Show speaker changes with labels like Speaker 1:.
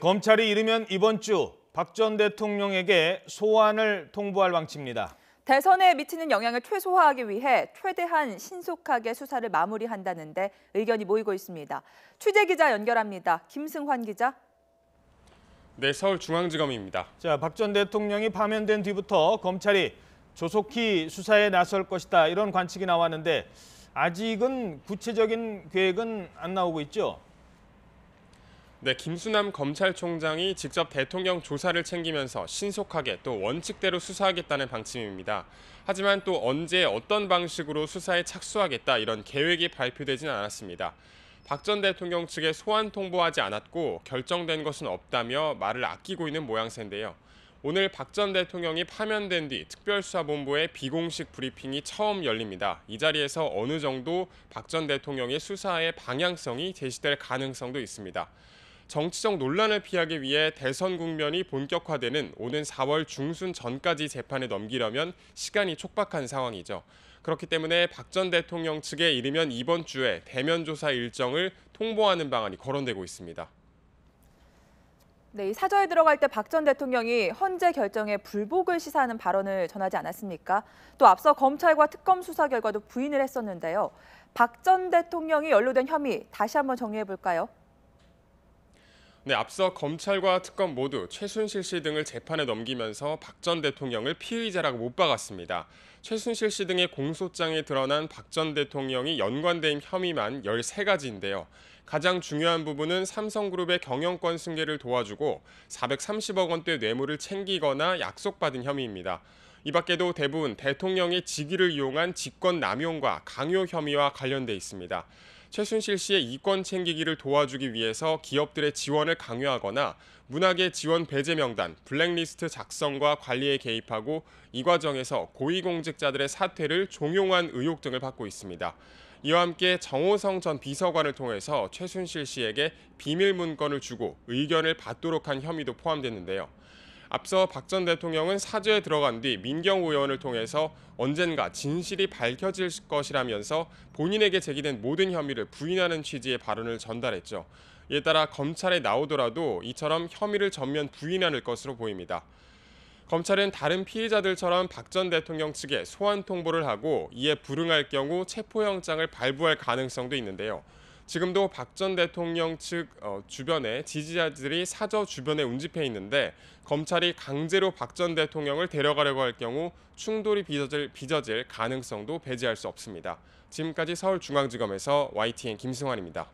Speaker 1: 검찰이 이르면 이번 주 박 전 대통령에게 소환을 통보할 방침입니다.
Speaker 2: 대선에 미치는 영향을 최소화하기 위해 최대한 신속하게 수사를 마무리한다는데 의견이 모이고 있습니다. 취재기자 연결합니다. 김승환 기자.
Speaker 3: 네, 서울중앙지검입니다.
Speaker 1: 박 전 대통령이 파면된 뒤부터 검찰이 조속히 수사에 나설 것이다 이런 관측이 나왔는데 아직은 구체적인 계획은 안 나오고 있죠?
Speaker 3: 네, 김수남 검찰총장이 직접 대통령 조사를 챙기면서 신속하게 또 원칙대로 수사하겠다는 방침입니다. 하지만 또 언제 어떤 방식으로 수사에 착수하겠다 이런 계획이 발표되지는 않았습니다. 박 전 대통령 측에 소환 통보하지 않았고 결정된 것은 없다며 말을 아끼고 있는 모양새인데요. 오늘 박 전 대통령이 파면된 뒤 특별수사본부의 비공식 브리핑이 처음 열립니다. 이 자리에서 어느 정도 박 전 대통령의 수사의 방향성이 제시될 가능성도 있습니다. 정치적 논란을 피하기 위해 대선 국면이 본격화되는 오는 4월 중순 전까지 재판에 넘기려면 시간이 촉박한 상황이죠. 그렇기 때문에 박 전 대통령 측에 이르면 이번 주에 대면 조사 일정을 통보하는 방안이 거론되고 있습니다.
Speaker 2: 네, 이 사저에 들어갈 때 박 전 대통령이 헌재 결정에 불복을 시사하는 발언을 전하지 않았습니까? 또 앞서 검찰과 특검 수사 결과도 부인을 했었는데요. 박 전 대통령이 연루된 혐의 다시 한번 정리해 볼까요?
Speaker 3: 네, 앞서 검찰과 특검 모두 최순실 씨 등을 재판에 넘기면서 박 전 대통령을 피의자라고 못 박았습니다. 최순실 씨 등의 공소장에 드러난 박 전 대통령이 연관된 혐의만 13가지인데요. 가장 중요한 부분은 삼성그룹의 경영권 승계를 도와주고 430억 원대 뇌물을 챙기거나 약속받은 혐의입니다. 이 밖에도 대부분 대통령의 직위를 이용한 직권 남용과 강요 혐의와 관련돼 있습니다. 최순실 씨의 이권 챙기기를 도와주기 위해서 기업들의 지원을 강요하거나 문학의 지원 배제 명단, 블랙리스트 작성과 관리에 개입하고 이 과정에서 고위공직자들의 사퇴를 종용한 의혹 등을 받고 있습니다. 이와 함께 정호성 전 비서관을 통해서 최순실 씨에게 비밀 문건을 주고 의견을 받도록 한 혐의도 포함됐는데요. 앞서 박 전 대통령은 사저에 들어간 뒤 민경호 의원을 통해서 언젠가 진실이 밝혀질 것이라면서 본인에게 제기된 모든 혐의를 부인하는 취지의 발언을 전달했죠. 이에 따라 검찰에 나오더라도 이처럼 혐의를 전면 부인하는 것으로 보입니다. 검찰은 다른 피의자들처럼 박 전 대통령 측에 소환 통보를 하고 이에 불응할 경우 체포영장을 발부할 가능성도 있는데요. 지금도 박 전 대통령 측 주변에 지지자들이 사저 주변에 운집해 있는데 검찰이 강제로 박 전 대통령을 데려가려고 할 경우 충돌이 빚어질 가능성도 배제할 수 없습니다. 지금까지 서울중앙지검에서 YTN 김승환입니다.